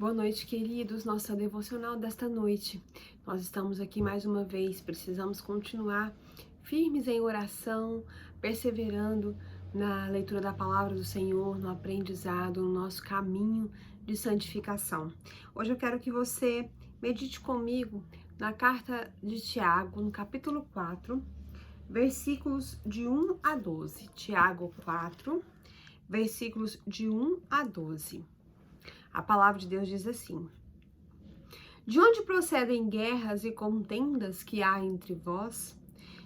Boa noite, queridos. Nossa devocional desta noite. Nós estamos aqui mais uma vez. Precisamos continuar firmes em oração, perseverando na leitura da palavra do Senhor, no aprendizado, no nosso caminho de santificação. Hoje eu quero que você medite comigo na carta de Tiago, no capítulo 4, versículos de 1 a 12. Tiago 4, versículos de 1 a 12. A palavra de Deus diz assim: De onde procedem guerras e contendas que há entre vós?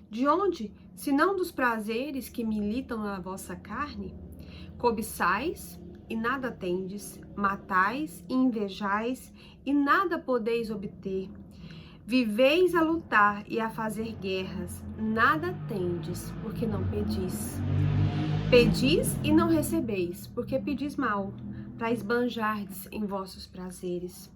De onde, senão dos prazeres que militam na vossa carne? Cobiçais e nada tendes, matais e invejais e nada podeis obter. Viveis a lutar e a fazer guerras, nada tendes, porque não pedis. Pedis e não recebeis, porque pedis mal, para esbanjardes em vossos prazeres.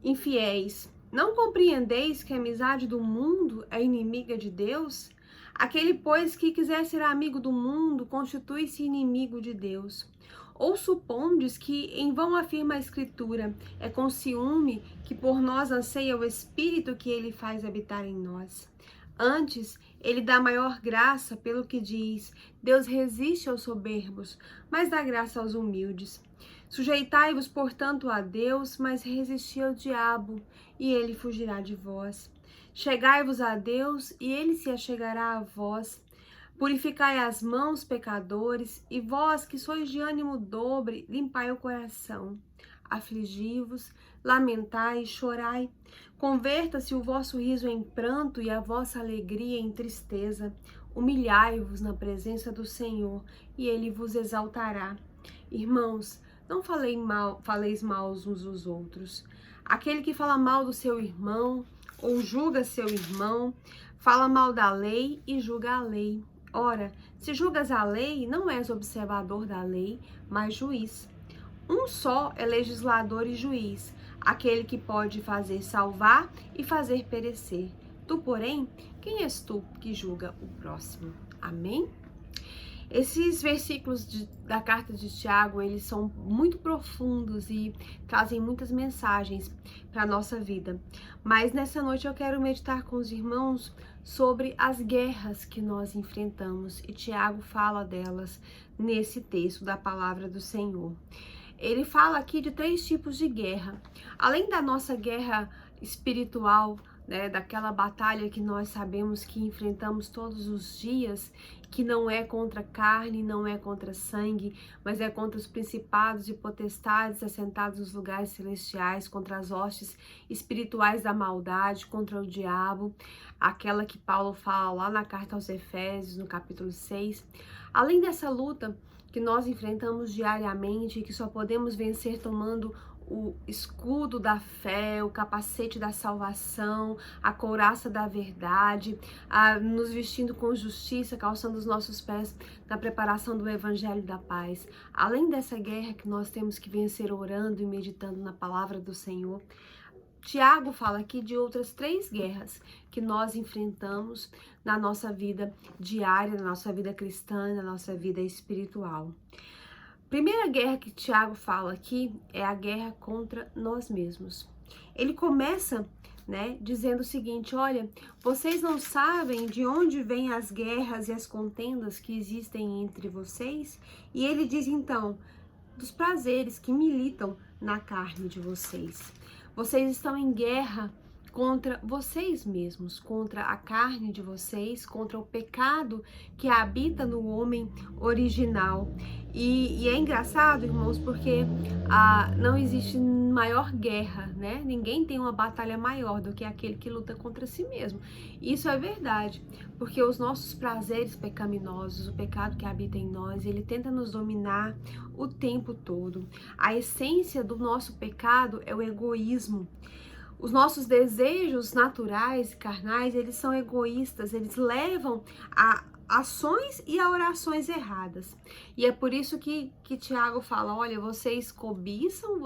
Infiéis, não compreendeis que a amizade do mundo é inimiga de Deus? Aquele, pois, que quiser ser amigo do mundo, constitui-se inimigo de Deus. Ou supondes que em vão afirma a Escritura, é com ciúme que por nós anseia o Espírito que ele faz habitar em nós? Antes, ele dá maior graça pelo que diz: Deus resiste aos soberbos, mas dá graça aos humildes. Sujeitai-vos, portanto, a Deus, mas resisti ao diabo, e ele fugirá de vós. Chegai-vos a Deus, e ele se achegará a vós. Purificai as mãos, pecadores, e vós que sois de ânimo dobre, limpai o coração. Afligi-vos, lamentai, chorai. Converta-se o vosso riso em pranto e a vossa alegria em tristeza. Humilhai-vos na presença do Senhor, e ele vos exaltará. Irmãos, não faleis mal uns dos outros. Aquele que fala mal do seu irmão, ou julga seu irmão, fala mal da lei e julga a lei. Ora, se julgas a lei, não és observador da lei, mas juiz. Um só é legislador e juiz, aquele que pode fazer salvar e fazer perecer. Tu, porém, quem és tu que julga o próximo? Amém? Esses versículos da carta de Tiago, eles são muito profundos e trazem muitas mensagens para a nossa vida. Mas nessa noite eu quero meditar com os irmãos sobre as guerras que nós enfrentamos. E Tiago fala delas nesse texto da palavra do Senhor. Ele fala aqui de 3 tipos de guerra. Além da nossa guerra espiritual, né, daquela batalha que nós sabemos que enfrentamos todos os dias, que não é contra carne, não é contra sangue, mas é contra os principados e potestades assentados nos lugares celestiais, contra as hostes espirituais da maldade, contra o diabo, aquela que Paulo fala lá na carta aos Efésios, no capítulo 6. Além dessa luta que nós enfrentamos diariamente, que só podemos vencer tomando o escudo da fé, o capacete da salvação, a couraça da verdade, nos vestindo com justiça, calçando os nossos pés na preparação do evangelho da paz. Além dessa guerra que nós temos que vencer orando e meditando na palavra do Senhor, Tiago fala aqui de outras 3 guerras que nós enfrentamos na nossa vida diária, na nossa vida cristã, na nossa vida espiritual. Primeira guerra que Tiago fala aqui é a guerra contra nós mesmos. Ele começa, dizendo o seguinte: olha, vocês não sabem de onde vêm as guerras e as contendas que existem entre vocês? E ele diz então, dos prazeres que militam na carne de vocês. Vocês estão em guerra contra vocês mesmos, contra a carne de vocês, contra o pecado que habita no homem original. E é engraçado, irmãos, porque não existe maior guerra, né? Ninguém tem uma batalha maior do que aquele que luta contra si mesmo. Isso é verdade, porque os nossos prazeres pecaminosos, o pecado que habita em nós, ele tenta nos dominar o tempo todo. A essência do nosso pecado é o egoísmo. Os nossos desejos naturais e carnais, eles são egoístas, eles levam a ações e a orações erradas. E é por isso que Tiago fala, olha, vocês cobiçam,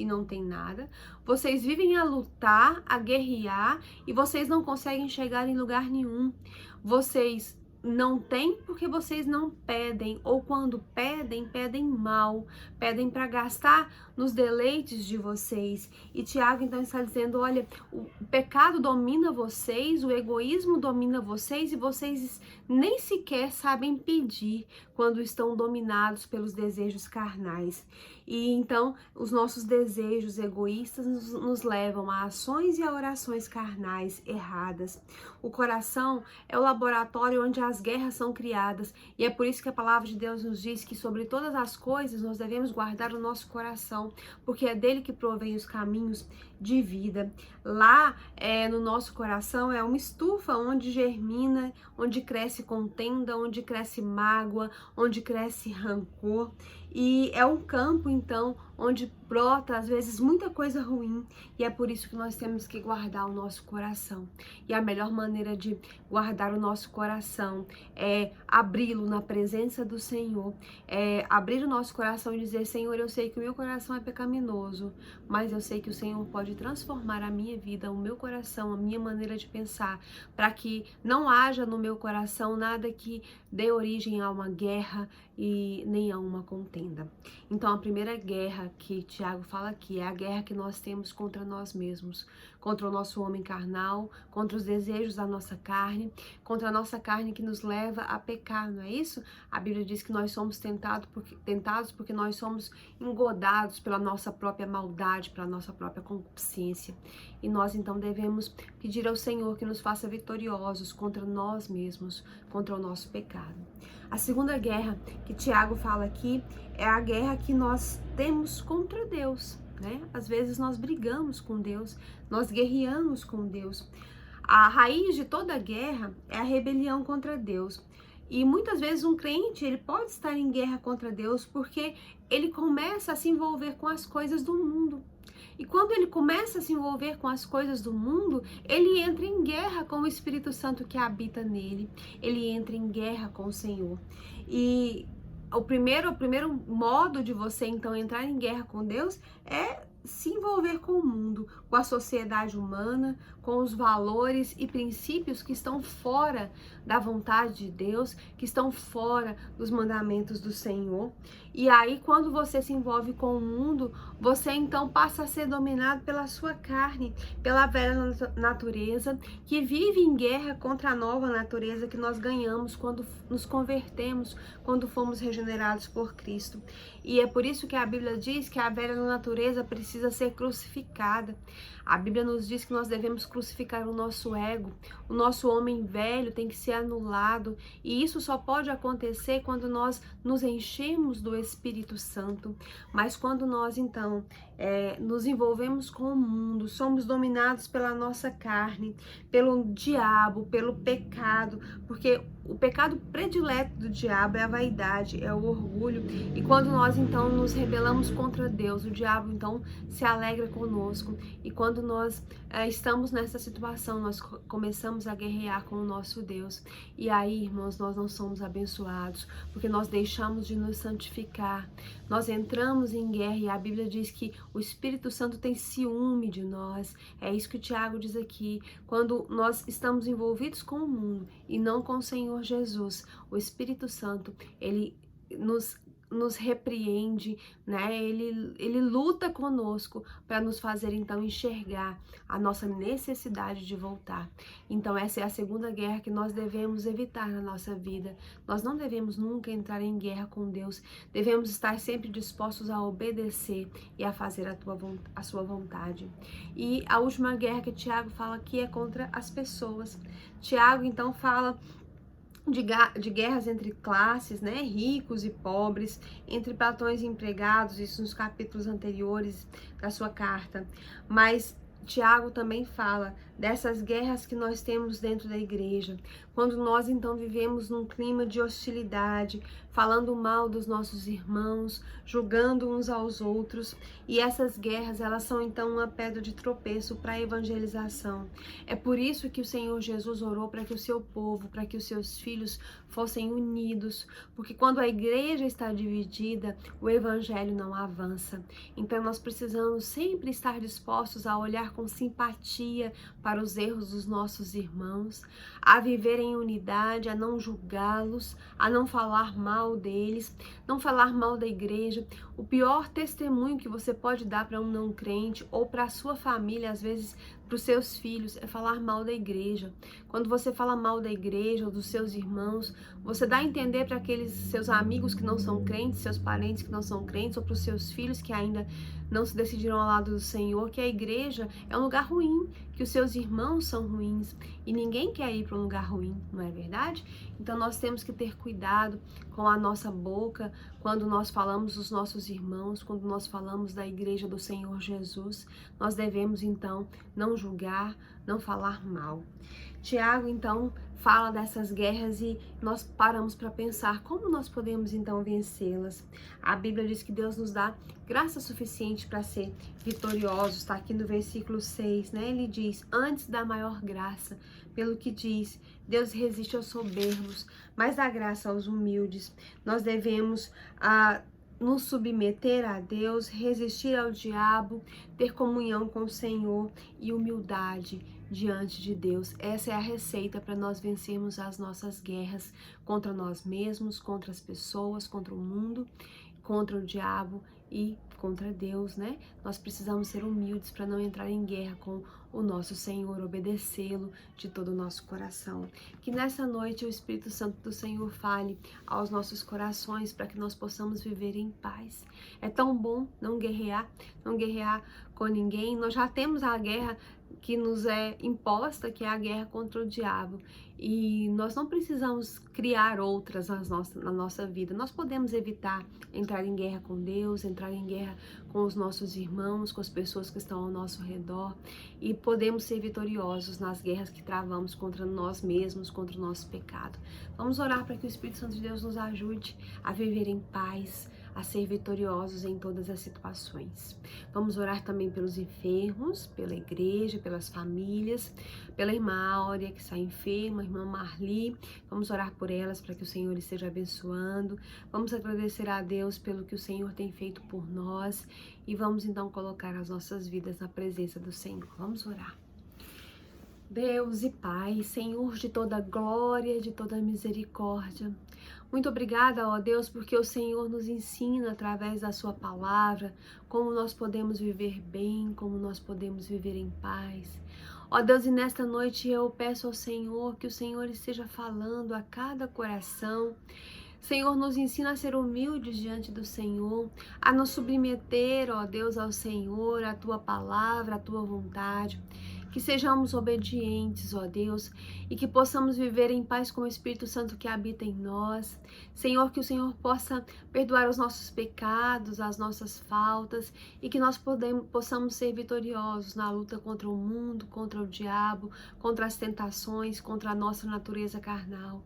não tem nada, vocês vivem a lutar, a guerrear, e vocês não conseguem chegar em lugar nenhum. Vocês não tem porque vocês não pedem, ou quando pedem, pedem mal, pedem para gastar nos deleites de vocês. E Tiago então está dizendo, olha, o pecado domina vocês, o egoísmo domina vocês e vocês nem sequer sabem pedir quando estão dominados pelos desejos carnais. E então os nossos desejos egoístas nos levam a ações e a orações carnais erradas. O coração é o laboratório onde as guerras são criadas, e é por isso que a palavra de Deus nos diz que sobre todas as coisas nós devemos guardar o nosso coração, porque é dele que provém os caminhos de vida. Lá no nosso coração é uma estufa onde germina, onde cresce contenda, onde cresce mágoa, onde cresce rancor, e é um campo então onde brota às vezes muita coisa ruim, e é por isso que nós temos que guardar o nosso coração. E a melhor maneira de guardar o nosso coração é abri-lo na presença do Senhor, é abrir o nosso coração e dizer, Senhor, eu sei que o meu coração é pecaminoso, mas eu sei que o Senhor pode transformar a minha vida, o meu coração, a minha maneira de pensar, para que não haja no meu coração nada que dê origem a uma guerra e nem a uma contenda. Então a primeira guerra que Tiago fala aqui é a guerra que nós temos contra nós mesmos, contra o nosso homem carnal, contra os desejos da nossa carne, contra a nossa carne que nos leva a pecar, não é isso? A Bíblia diz que nós somos tentados porque nós somos engodados pela nossa própria maldade, pela nossa própria concupiscência. E nós então devemos pedir ao Senhor que nos faça vitoriosos contra nós mesmos, contra o nosso pecado. A segunda guerra que Tiago fala aqui é a guerra que nós temos contra Deus, né? Às vezes nós brigamos com Deus, nós guerreamos com Deus. A raiz de toda guerra é a rebelião contra Deus. E muitas vezes um crente, ele pode estar em guerra contra Deus porque ele começa a se envolver com as coisas do mundo. E quando ele começa a se envolver com as coisas do mundo, ele entra em guerra com o Espírito Santo que habita nele. Ele entra em guerra com o Senhor. E o primeiro modo de você então entrar em guerra com Deus é se envolver com o mundo, com a sociedade humana, com os valores e princípios que estão fora da vontade de Deus, que estão fora dos mandamentos do Senhor. E aí, quando você se envolve com o mundo, você então passa a ser dominado pela sua carne, pela velha natureza, que vive em guerra contra a nova natureza que nós ganhamos quando nos convertemos, quando fomos regenerados por Cristo. E é por isso que a Bíblia diz que a velha natureza precisa ser crucificada. A Bíblia nos diz que nós devemos crucificar o nosso ego, o nosso homem velho tem que ser anulado, e isso só pode acontecer quando nós nos enchemos do Espírito Santo. Mas quando nós então nos envolvemos com o mundo, somos dominados pela nossa carne, pelo diabo, pelo pecado, porque o pecado predileto do diabo é a vaidade, é o orgulho, e quando nós então nos rebelamos contra Deus, o diabo então se alegra conosco, e quando nós estamos nessa situação, nós começamos a guerrear com o nosso Deus, e aí, irmãos, nós não somos abençoados, porque nós deixamos de nos santificar, nós entramos em guerra, e a Bíblia diz que o Espírito Santo tem ciúme de nós. É isso que o Tiago diz aqui. Quando nós estamos envolvidos com o mundo e não com o Senhor Jesus, o Espírito Santo, ele nos repreende, né? Ele luta conosco para nos fazer então enxergar a nossa necessidade de voltar. Então essa é a segunda guerra que nós devemos evitar na nossa vida. Nós não devemos nunca entrar em guerra com Deus. Devemos estar sempre dispostos a obedecer e a fazer a sua vontade. E a última guerra que Tiago fala aqui é contra as pessoas. Tiago então fala de guerras entre classes, né, ricos e pobres, entre patrões e empregados, isso nos capítulos anteriores da sua carta. Mas Tiago também fala dessas guerras que nós temos dentro da igreja, quando nós então vivemos num clima de hostilidade, falando mal dos nossos irmãos, julgando uns aos outros, e essas guerras, elas são então uma pedra de tropeço para a evangelização. É por isso que o Senhor Jesus orou para que o seu povo, para que os seus filhos fossem unidos, porque quando a igreja está dividida, o evangelho não avança. Então nós precisamos sempre estar dispostos a olhar com simpatia para os erros dos nossos irmãos, a viver em unidade, a não julgá-los, a não falar mal deles, não falar mal da igreja. O pior testemunho que você pode dar para um não crente ou para a sua família, às vezes para os seus filhos, é falar mal da igreja. Quando você fala mal da igreja ou dos seus irmãos, você dá a entender para aqueles seus amigos que não são crentes, seus parentes que não são crentes, ou para os seus filhos que ainda não se decidiram ao lado do Senhor, que a igreja é um lugar ruim, que os seus irmãos são ruins, e ninguém quer ir para um lugar ruim, não é verdade? Então nós temos que ter cuidado com a nossa boca quando nós falamos dos nossos irmãos, quando nós falamos da igreja do Senhor Jesus. Nós devemos então não julgar, não falar mal. Tiago então fala dessas guerras e nós paramos para pensar como nós podemos então vencê-las. A Bíblia diz que Deus nos dá graça suficiente para ser vitoriosos, está aqui no versículo 6, né? Ele diz: antes da maior graça, pelo que diz, Deus resiste aos soberbos, mas dá graça aos humildes. Nós devemos nos submeter a Deus, resistir ao diabo, ter comunhão com o Senhor e humildade diante de Deus. Essa é a receita para nós vencermos as nossas guerras contra nós mesmos, contra as pessoas, contra o mundo, contra o diabo e contra Deus, né? Nós precisamos ser humildes para não entrar em guerra com o nosso Senhor, obedecê-lo de todo o nosso coração. Que nessa noite o Espírito Santo do Senhor fale aos nossos corações para que nós possamos viver em paz. É tão bom não guerrear com ninguém. Nós já temos a guerra que nos é imposta, que é a guerra contra o diabo. E nós não precisamos criar outras na nossa vida. Nós podemos evitar entrar em guerra com Deus, entrar em guerra com os nossos irmãos, com as pessoas que estão ao nosso redor, e podemos ser vitoriosos nas guerras que travamos contra nós mesmos, contra o nosso pecado. Vamos orar para que o Espírito Santo de Deus nos ajude a viver em paz, a ser vitoriosos em todas as situações. Vamos orar também pelos enfermos, pela igreja, pelas famílias, pela irmã Áurea que está enferma, a irmã Marli. Vamos orar por elas para que o Senhor esteja abençoando. Vamos agradecer a Deus pelo que o Senhor tem feito por nós e vamos então colocar as nossas vidas na presença do Senhor. Vamos orar. Deus e Pai, Senhor de toda glória, de toda misericórdia, muito obrigada, ó Deus, porque o Senhor nos ensina através da sua palavra como nós podemos viver bem, como nós podemos viver em paz. Ó Deus, e nesta noite eu peço ao Senhor que o Senhor esteja falando a cada coração. Senhor, nos ensina a ser humildes diante do Senhor, a nos submeter, ó Deus, ao Senhor, a Tua palavra, a Tua vontade. Que sejamos obedientes, ó Deus, e que possamos viver em paz com o Espírito Santo que habita em nós. Senhor, que o Senhor possa perdoar os nossos pecados, as nossas faltas, e que nós possamos ser vitoriosos na luta contra o mundo, contra o diabo, contra as tentações, contra a nossa natureza carnal.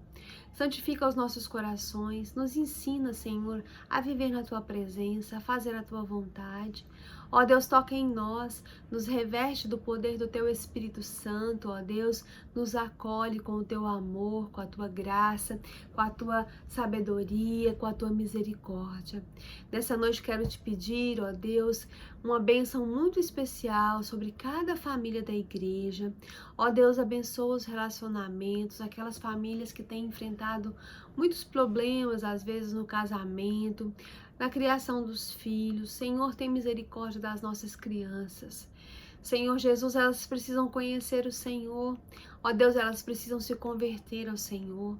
Santifica os nossos corações, nos ensina, Senhor, a viver na Tua presença, a fazer a Tua vontade. Ó Deus, toca em nós, nos reveste do poder do Teu Espírito Santo, ó Deus, nos acolhe com o Teu amor, com a Tua graça, com a Tua sabedoria, com a Tua misericórdia. Nessa noite quero Te pedir, ó Deus, uma bênção muito especial sobre cada família da igreja. Ó Deus, abençoa os relacionamentos, aquelas famílias que têm enfrentado muitos problemas, às vezes no casamento, na criação dos filhos. Senhor, tem misericórdia das nossas crianças. Senhor Jesus, elas precisam conhecer o Senhor. Ó Deus, elas precisam se converter ao Senhor.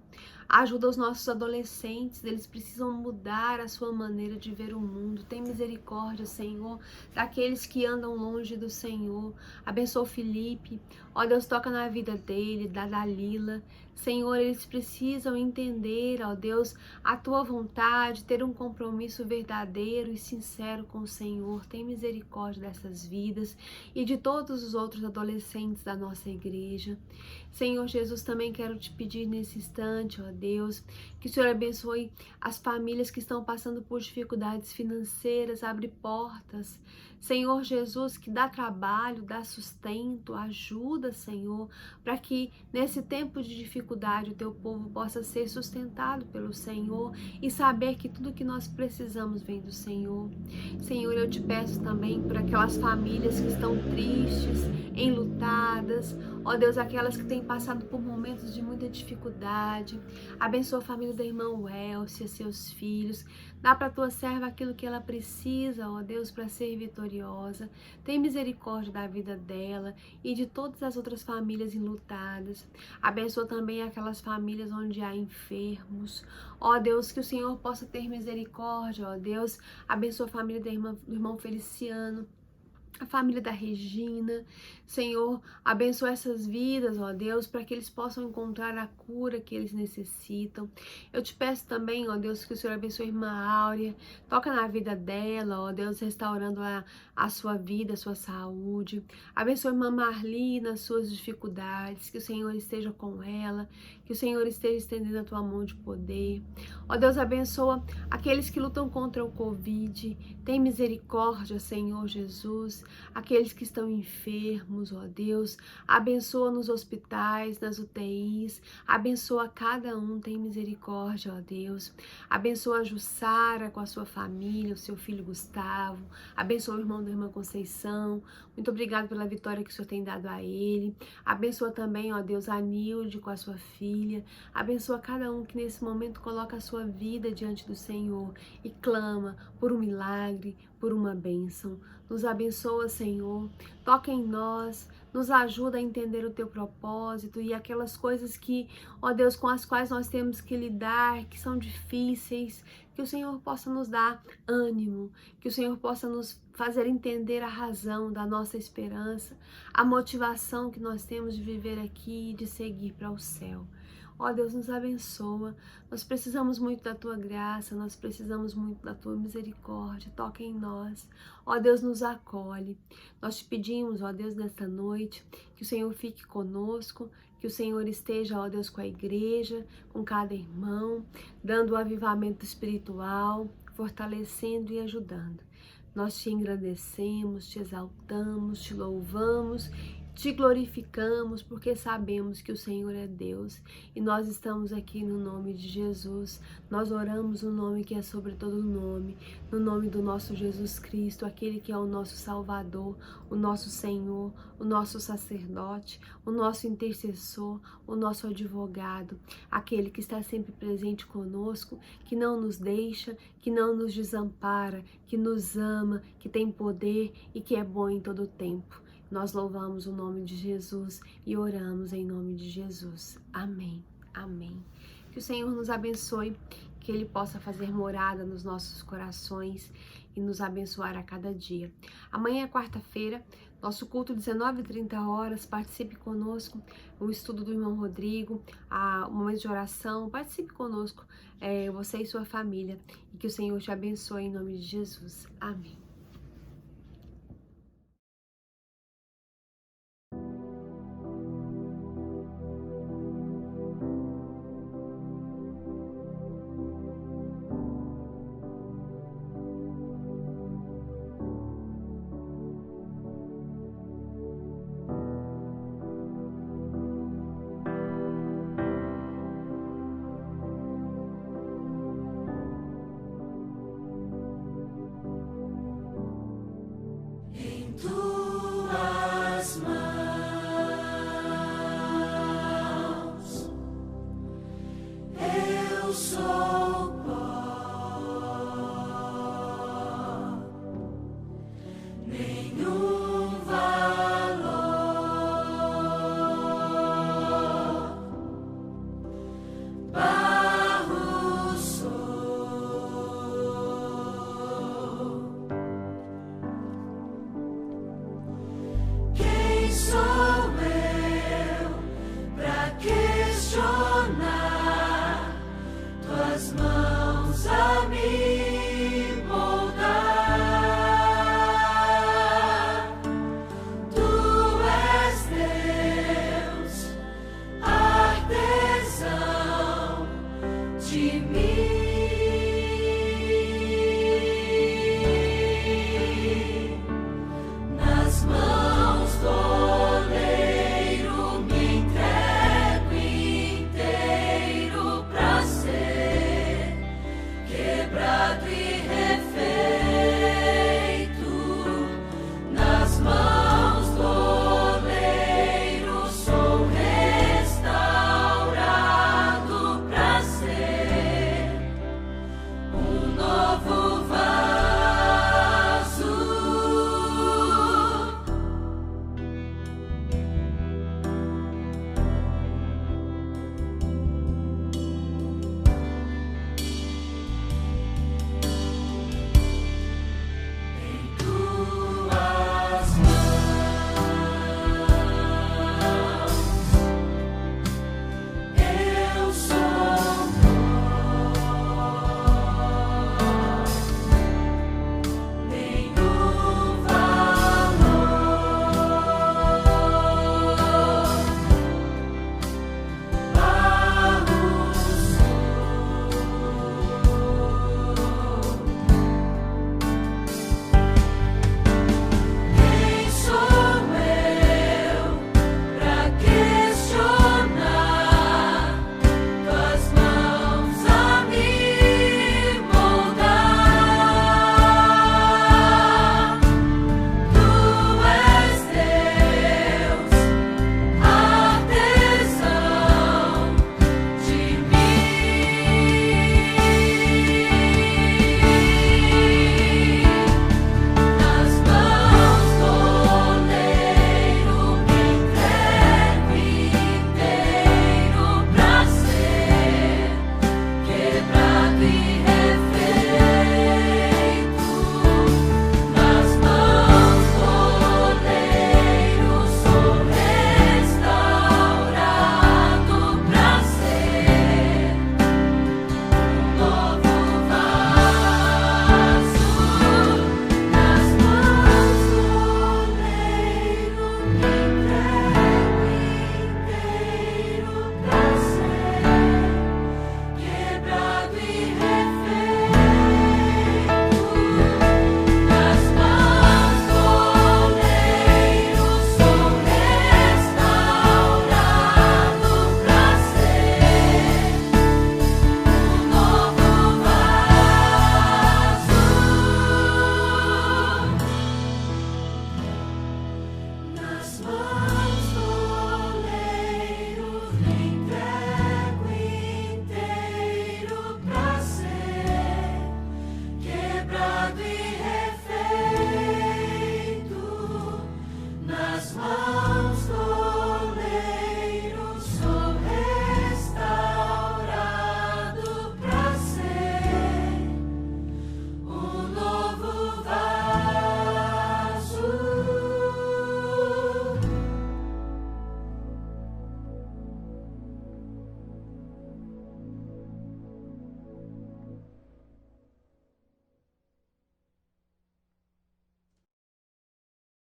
Ajuda os nossos adolescentes, eles precisam mudar a sua maneira de ver o mundo. Tem misericórdia, Senhor, daqueles que andam longe do Senhor. Abençoa o Felipe. Ó Deus, toca na vida dele, da Dalila. Senhor, eles precisam entender, ó Deus, a Tua vontade, ter um compromisso verdadeiro e sincero com o Senhor. Tem misericórdia dessas vidas e de todos os outros adolescentes da nossa igreja. Senhor Jesus, também quero te pedir nesse instante, ó Deus, que o Senhor abençoe as famílias que estão passando por dificuldades financeiras, abre portas. Senhor Jesus, que dá trabalho, dá sustento, ajuda, Senhor, para que nesse tempo de dificuldade o teu povo possa ser sustentado pelo Senhor e saber que tudo que nós precisamos vem do Senhor. Senhor, eu te peço também por aquelas famílias que estão tristes, enlutadas, ó Deus, aquelas que têm passado por momentos de muita dificuldade. Abençoa a família da irmã Welcia, seus filhos. Dá para a tua serva aquilo que ela precisa, ó Deus, para ser vitoriosa. Tem misericórdia da vida dela e de todas as outras famílias enlutadas. Abençoa também aquelas famílias onde há enfermos. Ó Deus, que o Senhor possa ter misericórdia, ó Deus. Abençoa a família do irmão Feliciano, a família da Regina. Senhor, abençoa essas vidas, ó Deus, para que eles possam encontrar a cura que eles necessitam. Eu te peço também, ó Deus, que o Senhor abençoe a irmã Áurea, toca na vida dela, ó Deus, restaurando a sua vida, a sua saúde. Abençoa a irmã Marli nas suas dificuldades, que o Senhor esteja com ela, que o Senhor esteja estendendo a tua mão de poder. Ó Deus, abençoa aqueles que lutam contra o Covid, tem misericórdia, Senhor Jesus. Aqueles que estão enfermos, ó Deus, abençoa nos hospitais, nas UTIs, abençoa cada um, tem misericórdia, ó Deus. Abençoa a Jussara com a sua família, o seu filho Gustavo, abençoa o irmão da irmã Conceição, muito obrigado pela vitória que o Senhor tem dado a ele. Abençoa também, ó Deus, a Nilde com a sua filha, abençoa cada um que nesse momento coloca a sua vida diante do Senhor e clama por um milagre, por uma bênção. Nos abençoa, Senhor, toca em nós, nos ajuda a entender o teu propósito e aquelas coisas que, ó Deus, com as quais nós temos que lidar, que são difíceis, que o Senhor possa nos dar ânimo, que o Senhor possa nos fazer entender a razão da nossa esperança, a motivação que nós temos de viver aqui e de seguir para o céu. Ó Deus, nos abençoa, nós precisamos muito da Tua graça, nós precisamos muito da Tua misericórdia, toca em nós. Ó Deus, nos acolhe. Nós te pedimos, ó Deus, nesta noite, que o Senhor fique conosco, que o Senhor esteja, ó Deus, com a igreja, com cada irmão, dando o avivamento espiritual, fortalecendo e ajudando. Nós te engrandecemos, te exaltamos, te louvamos, te glorificamos, porque sabemos que o Senhor é Deus e nós estamos aqui no nome de Jesus. Nós oramos no nome que é sobre todo nome, no nome do nosso Jesus Cristo, aquele que é o nosso Salvador, o nosso Senhor, o nosso sacerdote, o nosso intercessor, o nosso advogado, aquele que está sempre presente conosco, que não nos deixa, que não nos desampara, que nos ama, que tem poder e que é bom em todo o tempo. Nós louvamos o nome de Jesus e oramos em nome de Jesus. Amém. Amém. Que o Senhor nos abençoe, que Ele possa fazer morada nos nossos corações e nos abençoar a cada dia. Amanhã é quarta-feira, nosso culto 19h30, participe conosco, o estudo do irmão Rodrigo, o momento de oração, participe conosco, você e sua família, e que o Senhor te abençoe em nome de Jesus. Amém.